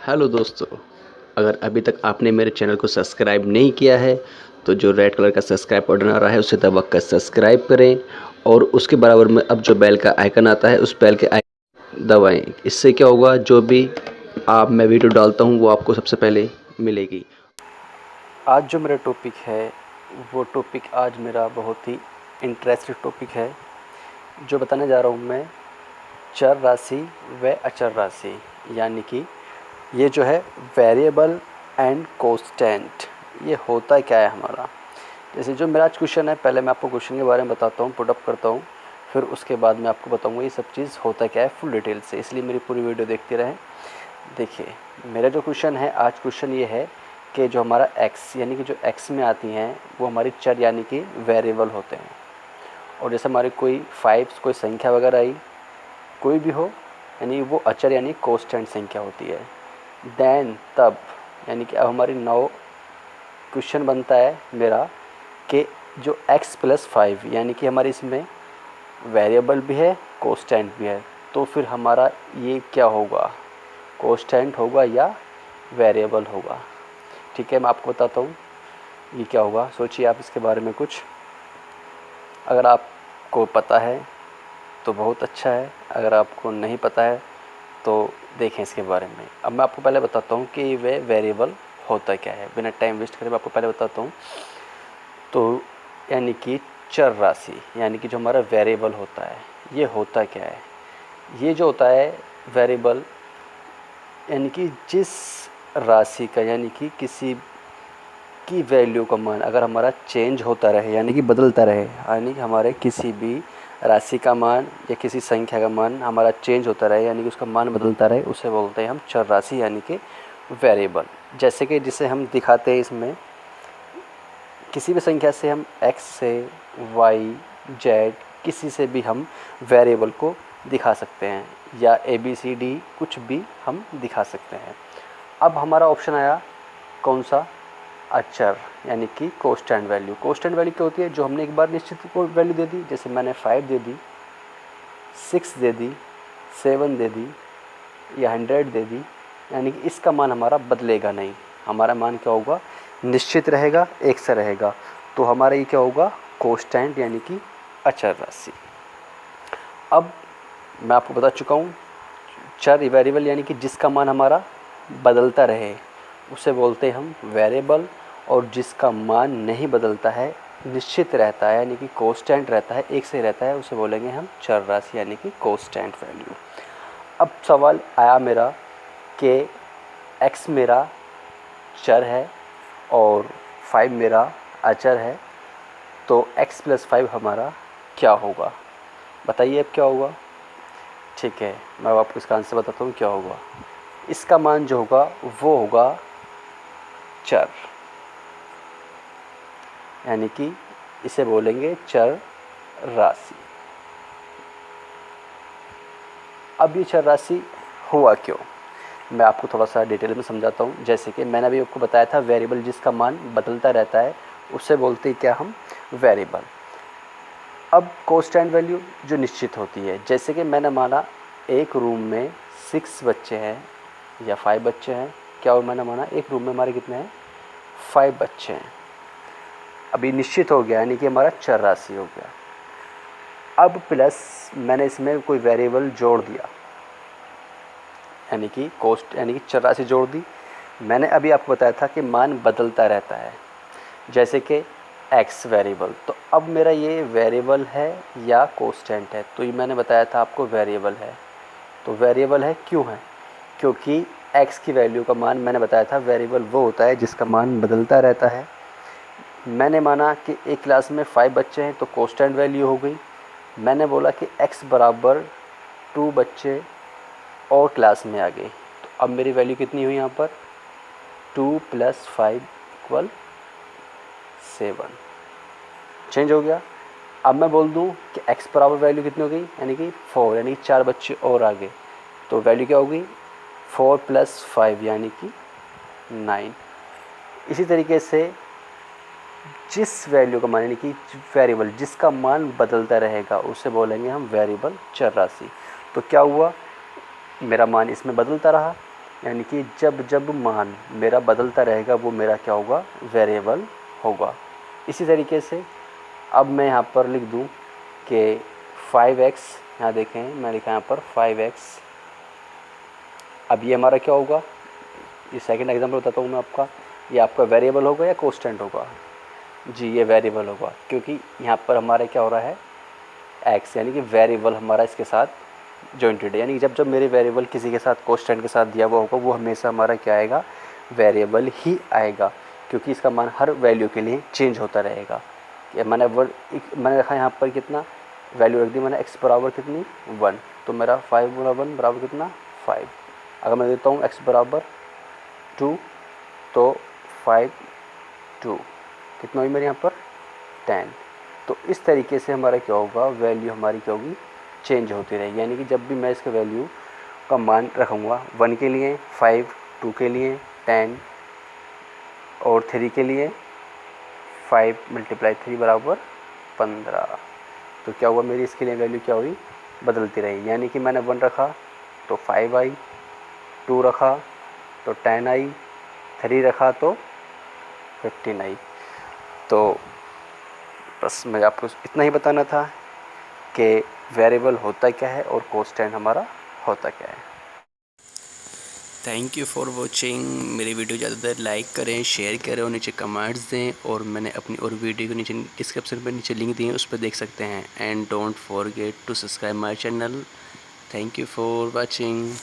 Hello दोस्तों, अगर अभी तक आपने मेरे चैनल को सब्सक्राइब नहीं किया है तो जो रेड कलर का सब्सक्राइब बटन आ रहा है उसे दबाकर सब्सक्राइब करें और उसके बराबर में अब जो बेल का आइकन आता है उस बेल के आइकन दबाएं। इससे क्या होगा, जो भी मैं वीडियो डालता हूं वो आपको सबसे पहले मिलेगी। आज जो मेरा टॉपिक है वो टॉपिक आज मेरा बहुत ही इंटरेस्टिंग टॉपिक है। जो बताने जा रहा हूँ मैं, चर राशि व अचर राशि, यानी कि ये जो है वेरिएबल एंड कांस्टेंट, ये होता क्या है हमारा। जैसे जो मेरा आज क्वेश्चन है, पहले मैं आपको क्वेश्चन के बारे में बताता हूँ, पुटअप करता हूँ, फिर उसके बाद मैं आपको बताऊँगा ये सब चीज़ होता क्या है फुल डिटेल से, इसलिए मेरी पूरी वीडियो देखते रहें। देखिए मेरा जो क्वेश्चन है आज, क्वेश्चन ये है कि जो हमारा x यानी कि जो x में आती हैं वो हमारी चर यानी कि वेरिएबल होते हैं। और जैसे हमारी कोई 5 कोई संख्या वगैरह आई, कोई भी हो, यानी वो अचर यानी कांस्टेंट संख्या होती है। देन तब यानी कि अब हमारी 9 क्वेश्चन बनता है मेरा कि जो x + 5 यानी कि हमारी इसमें वेरिएबल भी है कांस्टेंट भी है, तो फिर हमारा ये क्या होगा, कांस्टेंट होगा या वेरिएबल होगा। ठीक है, मैं आपको बताता हूँ ये क्या होगा। सोचिए आप इसके बारे में कुछ, अगर आपको पता है तो बहुत अच्छा है, अगर आपको नहीं पता है तो देखें इसके बारे में। अब मैं आपको पहले बताता हूँ कि वे वेरिएबल होता क्या है, बिना टाइम वेस्ट करे मैं आपको पहले बताता हूँ। तो यानी कि चर राशि यानी कि जो हमारा वेरिएबल होता है ये होता क्या है। ये जो होता है वेरिएबल यानी कि जिस राशि का यानी कि किसी की वैल्यू का मान अगर हमारा चेंज होता रहे यानी कि बदलता रहे, यानी कि हमारे किसी भी राशि का मान या किसी संख्या का मान हमारा चेंज होता रहे यानी कि उसका मान बदलता रहे, उसे बोलते हैं हम चर राशि यानी कि वेरिएबल। जैसे कि जिसे हम दिखाते हैं इसमें, किसी भी संख्या से हम x से y z किसी से भी हम वेरिएबल को दिखा सकते हैं, या ABCD कुछ भी हम दिखा सकते हैं। अब हमारा ऑप्शन आया कौन सा, अचर यानी कि कांस्टेंट वैल्यू। कांस्टेंट वैल्यू क्या होती है, जो हमने एक बार निश्चित वैल्यू दे दी, जैसे मैंने 5 दे दी, 6 दे दी, 7 दे दी या 100 दे दी, यानी कि इसका मान हमारा बदलेगा नहीं, हमारा मान क्या होगा, निश्चित रहेगा, एक सा रहेगा। तो हमारा ये क्या होगा, कांस्टेंट यानी कि अचर राशि। अब मैं आपको बता चुका हूँ, चर वेरिएबल यानी कि जिसका मान हमारा बदलता रहे उसे बोलते हैं हम वेरिएबल, और जिसका मान नहीं बदलता है, निश्चित रहता है यानी कि कांस्टेंट रहता है, एक से रहता है, उसे बोलेंगे हम चर राशि यानी कि कांस्टेंट वैल्यू। अब सवाल आया मेरा कि x मेरा चर है और 5 मेरा अचर है, तो x + 5 हमारा क्या होगा, बताइए अब क्या होगा। ठीक है, मैं आपको इसका आंसर बताता हूँ क्या होगा। इसका मान जो होगा वो होगा चर, यानी कि इसे बोलेंगे चर राशि। अब ये चर राशि हुआ क्यों, मैं आपको थोड़ा सा डिटेल में समझाता हूँ। जैसे कि मैंने अभी आपको बताया था, वेरिएबल जिसका मान बदलता रहता है उसे बोलते हैं क्या हम, वेरिएबल। अब कांस्टेंट वैल्यू जो निश्चित होती है, जैसे कि मैंने माना एक रूम में 6 बच्चे हैं या 5 बच्चे हैं, क्या और मैंने माना एक रूम में हमारे कितने हैं, 5 बच्चे हैं। अभी निश्चित हो गया यानी कि हमारा चर राशि हो गया। अब प्लस मैंने इसमें कोई वेरिएबल जोड़ दिया यानी कि कोस्ट यानी कि चर राशि जोड़ दी। मैंने अभी आपको बताया था कि मान बदलता रहता है, जैसे कि x वेरिएबल, तो अब मेरा ये वेरिएबल है या कांस्टेंट है, तो ये मैंने बताया था आपको वेरिएबल है। तो वेरिएबल है क्यों है, क्योंकि x की वैल्यू का मान मैंने बताया था, वेरिएबल वो होता है जिसका मान बदलता रहता है। मैंने माना कि एक क्लास में 5 बच्चे हैं तो कांस्टेंट वैल्यू हो गई। मैंने बोला कि x बराबर 2 बच्चे और क्लास में आ गए, तो अब मेरी वैल्यू कितनी हुई यहाँ पर, 2 + 5 = 7, चेंज हो गया। अब मैं बोल दूँ कि x बराबर वैल्यू कितनी हो गई, यानी कि 4, यानी कि 4 बच्चे और आ गए, तो वैल्यू क्या होगी, 4 + 5 यानी कि 9। इसी तरीके से जिस वैल्यू का मान यानी कि वेरिएबल जिसका मान बदलता रहेगा उसे बोलेंगे हम वेरिएबल चर राशि। तो क्या हुआ, मेरा मान इसमें बदलता रहा, यानी कि जब जब मान मेरा बदलता रहेगा वो मेरा क्या होगा, वेरिएबल होगा। इसी तरीके से अब मैं यहाँ पर लिख दूँ कि 5x, यहाँ देखें मैं लिखा यहाँ पर 5x। अब ये हमारा क्या होगा, ये सेकंड एग्जांपल बताता हूँ मैं आपका। ये आपका वेरिएबल होगा या कांस्टेंट होगा? जी ये वेरिएबल होगा, क्योंकि यहाँ पर हमारा क्या हो रहा है, x, यानी कि वेरिएबल हमारा इसके साथ जॉइंटेड है। यानी जब जब मेरे वेरिएबल किसी के साथ कांस्टेंट के साथ दिया हुआ होगा वो हमेशा हमारा क्या आएगा, वेरिएबल ही आएगा, क्योंकि इसका मान हर वैल्यू के लिए चेंज होता रहेगा। मैंने रखा यहाँ पर कितना वैल्यू रख दी मैंने, x बराबर कितनी 1, तो मेरा 5 गुना 1 बराबर कितना 5। अगर मैं देता हूँ x बराबर 2 तो 5 2 कितना हुई मेरे यहाँ पर 10। तो इस तरीके से हमारा क्या होगा, वैल्यू हमारी क्या होगी, चेंज होती रहेगी। यानी कि जब भी मैं इसके वैल्यू का मान रखूँगा 1 के लिए 5, 2 के लिए 10 और 3 के लिए 5 × 3 बराबर 15। तो क्या हुआ, मेरी इसके लिए वैल्यू क्या हुई, बदलती रही। यानी कि मैंने 1 रखा तो 5 आई, 2 रखा तो 10 आई, 3 रखा तो 15 आई। तो बस मैं आपको इतना ही बताना था कि वेरिएबल होता क्या है और कांस्टेंट हमारा होता क्या है। Thank you for watching. मेरी वीडियो ज़्यादा देर लाइक करें, शेयर करें और नीचे कमेंट्स दें। और मैंने अपनी और वीडियो के नीचे डिस्क्रिप्शन में नीचे लिंक दिए हैं, उस पर देख सकते हैं। And don't forget to subscribe my channel. Thank you for watching.